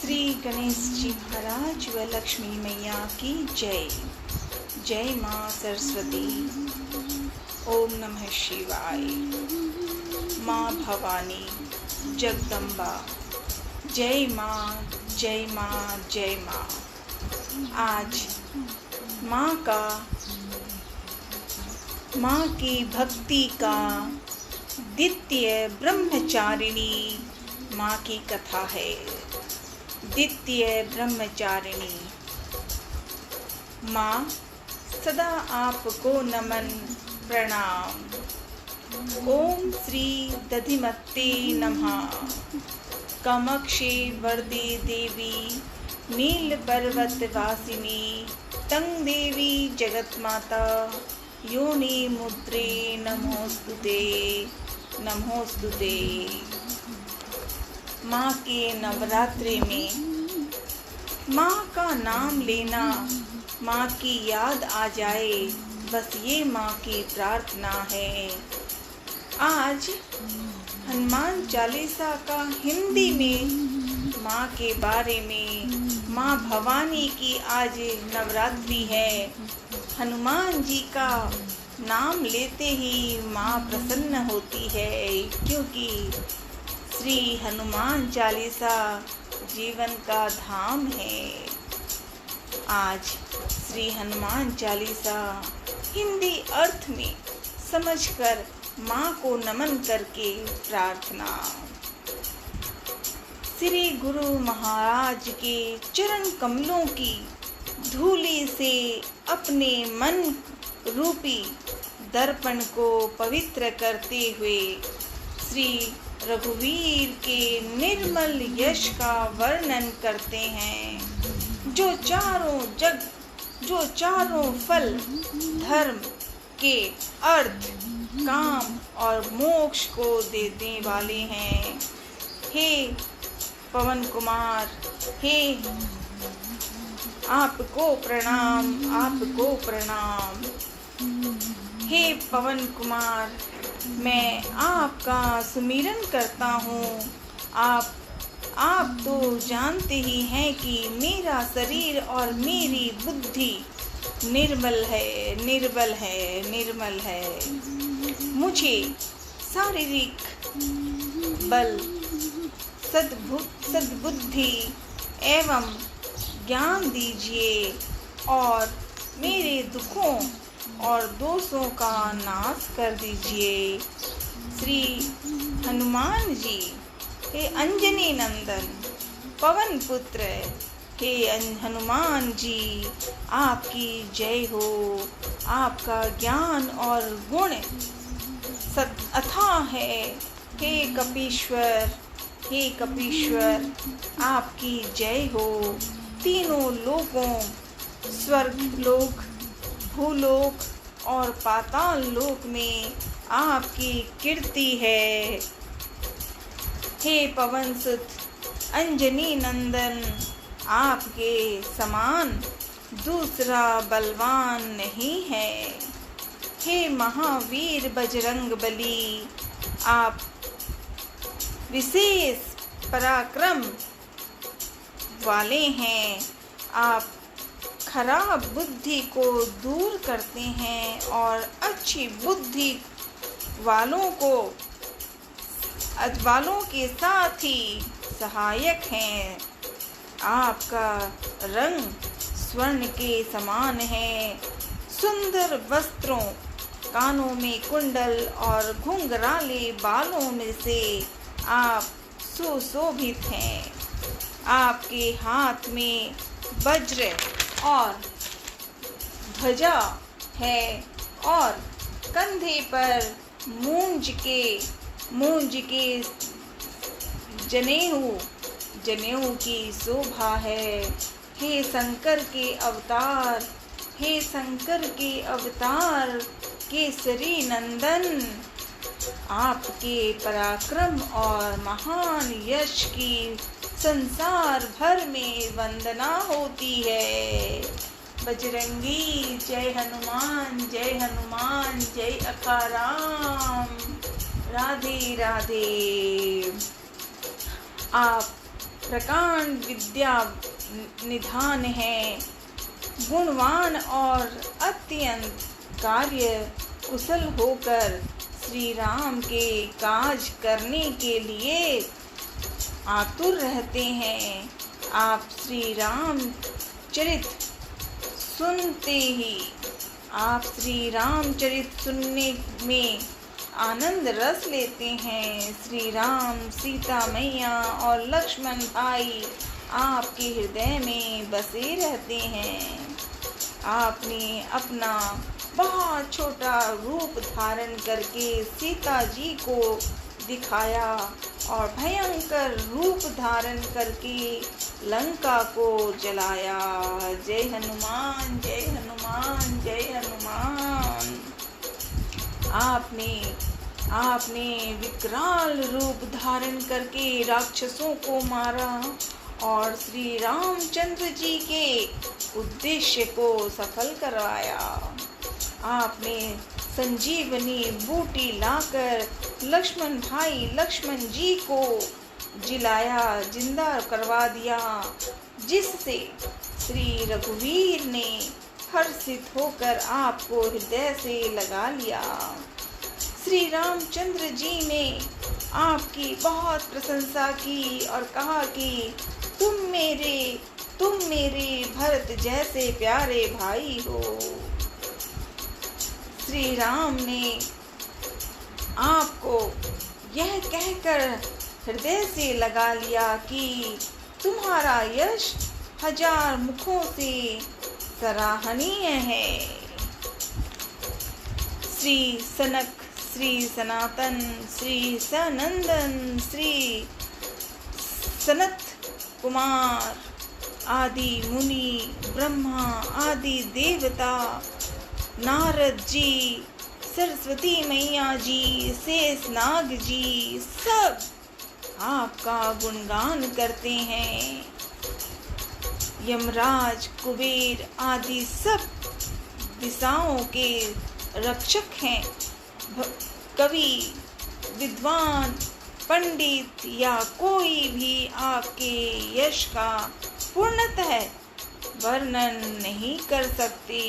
श्री गणेश जी महाराज व लक्ष्मी मैया की जय। जय माँ सरस्वती। ओम नमः शिवाय। माँ भवानी जगदम्बा, जय माँ, जय माँ, जय माँ। आज माँ की भक्ति का द्वितीय ब्रह्मचारिणी माँ की कथा है। द्वितीय ब्रह्मचारिणी माँ, सदा आपको नमन प्रणाम। ओम श्री दधिमते नमः। कामाक्षी वरदे देवी नील पर्वत वासिनी तंग देवी जगत माता योनि मुद्रे नमोस्तुते नमोस्तुते। माँ के नवरात्रि में माँ का नाम लेना, माँ की याद आ जाए, बस ये माँ की प्रार्थना है। आज हनुमान चालीसा का हिंदी में माँ के बारे में, माँ भवानी की आज नवरात्रि है। हनुमान जी का नाम लेते ही माँ प्रसन्न होती है, क्योंकि श्री हनुमान चालीसा जीवन का धाम है। आज श्री हनुमान चालीसा हिंदी अर्थ में समझकर माँ को नमन करके प्रार्थना। श्री गुरु महाराज के चरण कमलों की धूली से अपने मन रूपी दर्पण को पवित्र करते हुए श्री रघुवीर के निर्मल यश का वर्णन करते हैं, जो चारों फल धर्म के अर्थ, काम और मोक्ष को देने वाले हैं। हे पवन कुमार, हे आपको प्रणाम, आपको प्रणाम। हे पवन कुमार, मैं आपका सुमिरन करता हूँ। आप तो जानते ही हैं कि मेरा शरीर और मेरी बुद्धि निर्मल है। मुझे शारीरिक बल, सद्बुद्धि एवं ज्ञान दीजिए और मेरे दुखों और दोषों का नाश कर दीजिए। श्री हनुमान जी, हे अंजनी नंदन पवन पुत्र, हे हनुमान जी, आपकी जय हो। आपका ज्ञान और गुण अथाह है। हे कपीश्वर, हे कपीश्वर, आपकी जय हो। तीनों लोकों, स्वर्ग लोक, भूलोक और पाताल लोक में आपकी कीर्ति है। हे पवन सुत अंजनी नंदन, आपके समान दूसरा बलवान नहीं है। हे महावीर बजरंग बली, आप विशेष पराक्रम वाले हैं। आप खराब बुद्धि को दूर करते हैं और अच्छी बुद्धि वालों के साथ ही सहायक हैं। आपका रंग स्वर्ण के समान है। सुंदर वस्त्रों, कानों में कुंडल और घुंघराले बालों में से आप सुशोभित हैं। आपके हाथ में वज्र और ध्वजा है और कंधे पर मूंज के जनेऊ की शोभा है। हे शंकर के अवतार केसरी नंदन, आपके पराक्रम और महान यश की संसार भर में वंदना होती है। बजरंगी जय हनुमान, जय हनुमान, जय अकाराम। राधे राधे। आप प्रकांड विद्या निधान है, गुणवान और अत्यंत कार्य कुशल होकर श्री राम के काज करने के लिए आतुर रहते हैं। आप श्री राम चरित सुनने में आनंद रस लेते हैं। श्री राम, सीता मैया और लक्ष्मण भाई आपके हृदय में बसे रहते हैं। आपने अपना बहुत छोटा रूप धारण करके सीता जी को दिखाया और भयंकर रूप धारण करके लंका को जलाया। जय हनुमान, जय हनुमान, जय हनुमान। आपने विकराल रूप धारण करके राक्षसों को मारा और श्री रामचंद्र जी के उद्देश्य को सफल करवाया। आपने संजीवनी बूटी लाकर लक्ष्मण जी को जिंदा करवा दिया, जिससे श्री रघुवीर ने हर्षित होकर आपको हृदय से लगा लिया। श्री रामचंद्र जी ने आपकी बहुत प्रशंसा की और कहा कि तुम मेरे भरत जैसे प्यारे भाई हो। श्री राम ने आपको यह कहकर हृदय से लगा लिया कि तुम्हारा यश 1000 मुखों से सराहनीय है। श्री सनक, श्री सनातन, श्री सनंदन, श्री सनत कुमार आदि मुनि, ब्रह्मा आदि देवता, नारद जी, सरस्वती मैया जी, शेषनाग जी सब आपका गुणगान करते हैं। यमराज, कुबेर आदि सब दिशाओं के रक्षक हैं। कवि, विद्वान, पंडित या कोई भी आपके यश का पूर्णतः वर्णन नहीं कर सकते।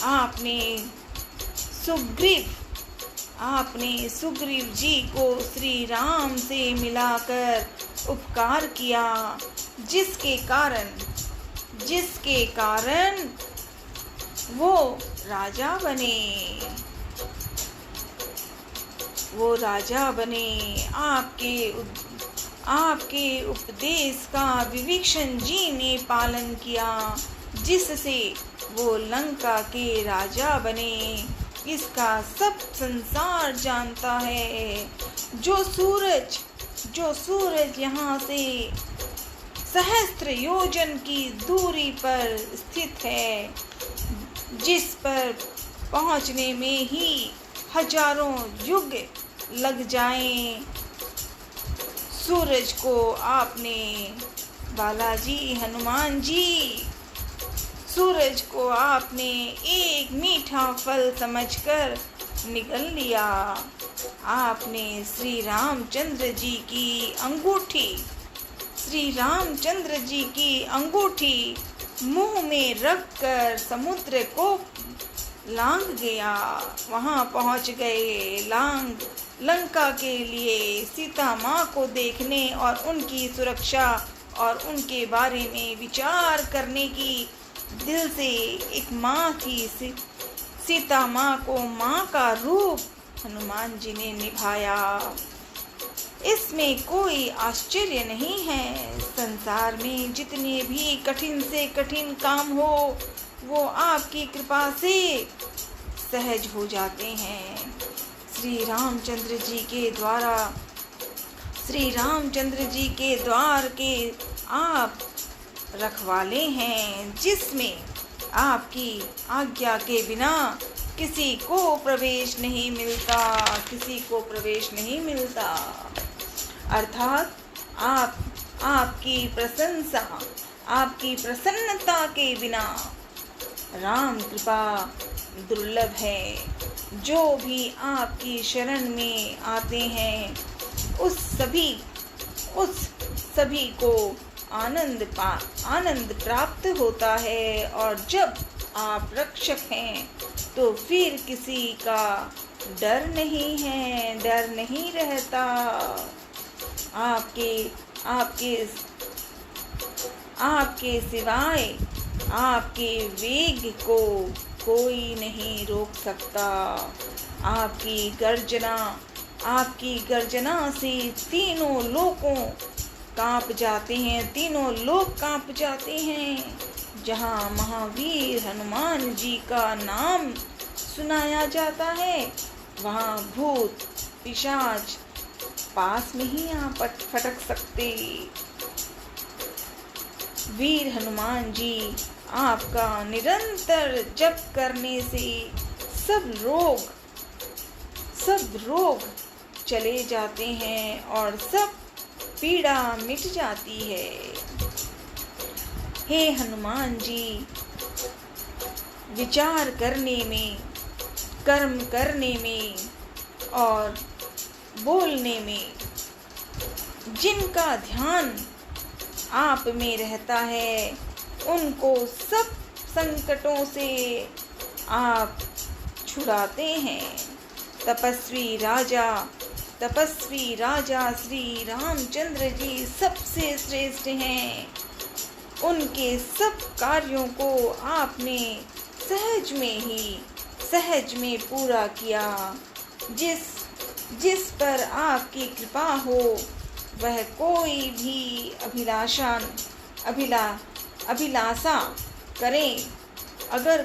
आपने सुग्रीव जी को श्री राम से मिलाकर उपकार किया, जिसके कारण वो राजा बने। आपके उपदेश का विभीषण जी ने पालन किया, जिससे वो लंका के राजा बने। इसका सब संसार जानता है। जो सूरज यहाँ से सहस्त्र योजन की दूरी पर स्थित है, जिस पर पहुँचने में ही हजारों युग लग जाएं, सूरज को आपने बालाजी हनुमान जी, सूरज को आपने एक मीठा फल समझकर निगल लिया। आपने श्री रामचंद्र जी की अंगूठी मुंह में रखकर समुद्र को लांग गया। वहां पहुंच गए। लंका के लिए सीता माँ को देखने और उनकी सुरक्षा और उनके बारे में विचार करने की दिल से एक माँ थी। सीता माँ को माँ का रूप हनुमान जी ने निभाया। इसमें कोई आश्चर्य नहीं है। संसार में जितने भी कठिन से कठिन काम हो, वो आपकी कृपा से सहज हो जाते हैं। श्री रामचंद्र जी के द्वार के आप रखवाले हैं, जिसमें आपकी आज्ञा के बिना किसी को प्रवेश नहीं मिलता। अर्थात आपकी प्रसन्नता के बिना राम कृपा दुर्लभ है। जो भी आपकी शरण में आते हैं, उस सभी को आनंद प्राप्त होता है। और जब आप रक्षक हैं तो फिर किसी का डर नहीं है, डर नहीं रहता। आपके सिवाय आपके वेग को कोई नहीं रोक सकता। आपकी गर्जना से तीनों लोग कांप जाते हैं। जहाँ महावीर हनुमान जी का नाम सुनाया जाता है, वहाँ भूत पिशाच पास नहीं आ फटक सकते। वीर हनुमान जी आपका निरंतर जप करने से सब रोग चले जाते हैं और सब पीड़ा मिट जाती है। हे हनुमान जी, विचार करने में, कर्म करने में और बोलने में जिनका ध्यान आप में रहता है, उनको सब संकटों से आप छुड़ाते हैं। तपस्वी राजा श्री रामचंद्र जी सबसे श्रेष्ठ हैं। उनके सब कार्यों को आपने सहज में पूरा किया। जिस पर आपकी कृपा हो, वह कोई भी अभिलाषा करे, अगर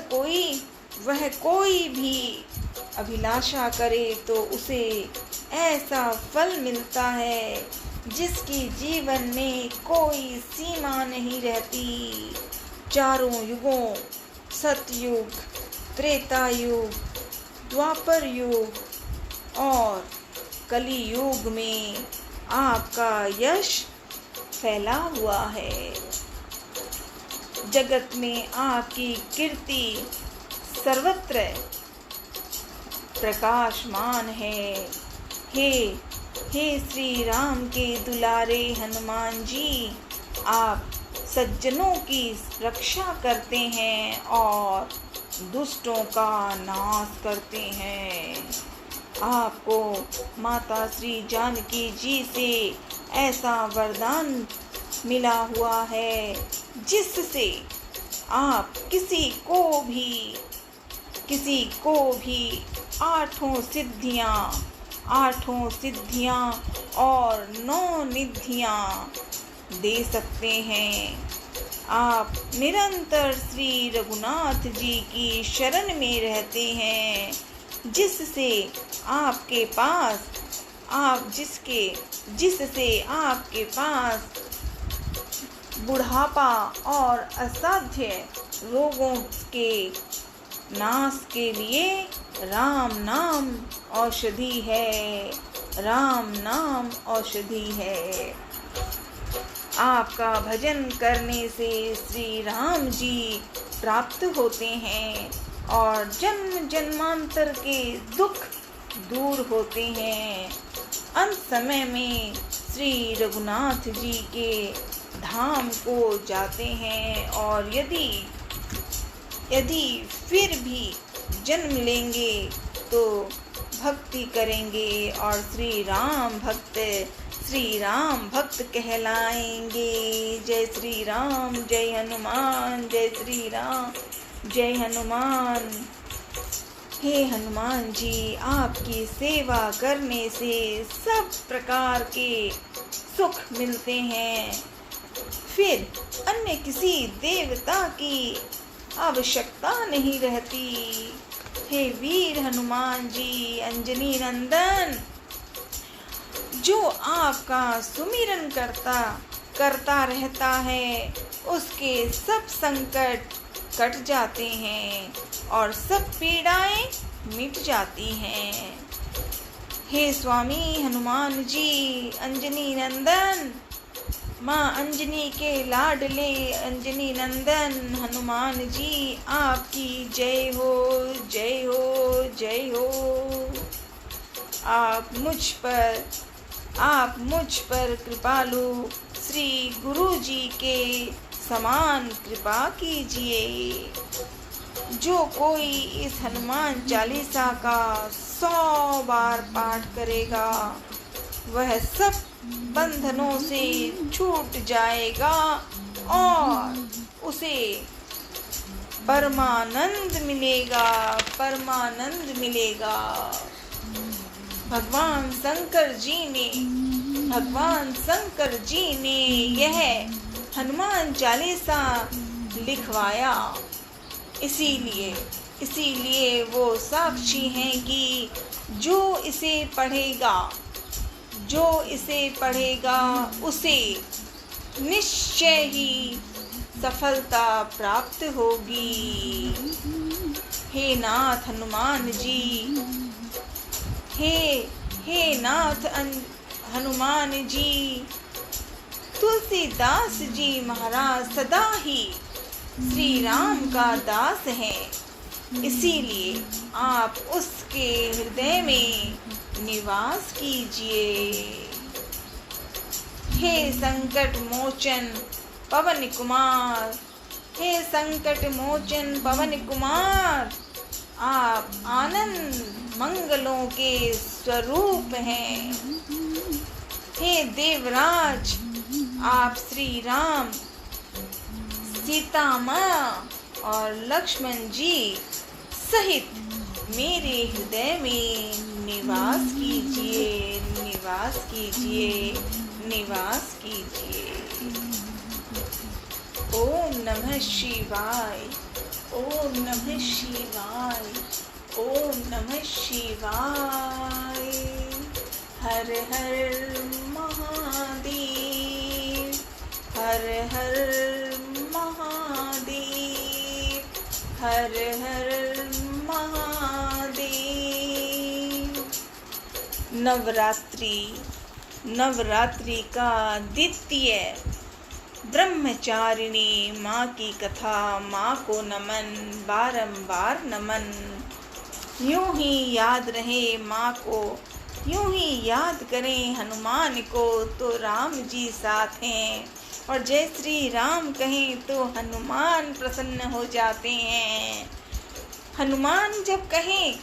वह कोई भी अभिलाषा करे तो उसे ऐसा फल मिलता है जिसकी जीवन में कोई सीमा नहीं रहती। चारों युगों, सतयुग, त्रेता युग, द्वापर युग और कली युग में आपका यश फैला हुआ है। जगत में आपकी कीर्ति सर्वत्र प्रकाशमान है। हे श्री राम के दुलारे हनुमान जी, आप सज्जनों की रक्षा करते हैं और दुष्टों का नाश करते हैं। आपको माता श्री जानकी जी से ऐसा वरदान मिला हुआ है जिससे आप किसी को भी आठों सिद्धियां और 9 निधियां दे सकते हैं। आप निरंतर श्री रघुनाथ जी की शरण में रहते हैं, जिससे आपके पास बुढ़ापा और असाध्य रोगों के नाश के लिए राम नाम औषधि है। आपका भजन करने से श्री राम जी प्राप्त होते हैं और जन्म जन्मांतर के दुख दूर होते हैं। अंत समय में श्री रघुनाथ जी के धाम को जाते हैं और यदि फिर भी जन्म लेंगे तो भक्ति करेंगे और श्री राम भक्त कहलाएंगे। जय श्री राम, जय हनुमान, जय श्री राम, जय हनुमान। हे हनुमान जी, आपकी सेवा करने से सब प्रकार के सुख मिलते हैं। फिर अन्य किसी देवता की आवश्यकता नहीं रहती। हे वीर हनुमान जी, अंजनी नंदन, जो आपका सुमिरन करता रहता है, उसके सब संकट कट जाते हैं और सब पीड़ाएं मिट जाती हैं। हे स्वामी हनुमान जी, अंजनी नंदन, माँ अंजनी के लाडले अंजनी नंदन हनुमान जी, आपकी जय हो, जय हो, जय हो। आप मुझ पर कृपालु श्री गुरु जी के समान कृपा कीजिए। जो कोई इस हनुमान चालीसा का 100 बार पाठ करेगा वह सब बंधनों से छूट जाएगा और उसे परमानंद मिलेगा, परमानंद मिलेगा। भगवान शंकर जी ने यह हनुमान चालीसा लिखवाया। इसीलिए वो साक्षी हैं कि जो इसे पढ़ेगा उसे निश्चय ही सफलता प्राप्त होगी। हे नाथ हनुमान जी, हे नाथ हनुमान जी, तुलसीदास जी महाराज सदा ही श्री राम का दास हैं। इसीलिए आप उसके हृदय में निवास कीजिए। हे संकट मोचन पवन कुमार, हे संकट मोचन पवन कुमार, आप आनंद मंगलों के स्वरूप हैं। हे देवराज, आप श्री राम, सीता माँ और लक्ष्मण जी सहित मेरे हृदय में निवास कीजिए, निवास कीजिए, निवास कीजिए। ओम नमः शिवाय, ओम नमः शिवाय, ओम नमः शिवाय। हर हर महादेव, हर हर महादेव, हर हर महादेव। नवरात्रि का द्वितीय ब्रह्मचारिणी माँ की कथा, माँ को नमन, बारंबार नमन। यूं ही याद रहे माँ को, यूं ही याद करें हनुमान को, तो राम जी साथ हैं। और जय श्री राम कहें तो हनुमान प्रसन्न हो जाते हैं। हनुमान जब कहें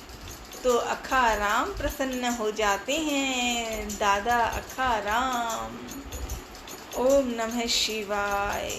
तो अखा राम प्रसन्न हो जाते हैं। दादा अखा राम। ओम नमः शिवाय।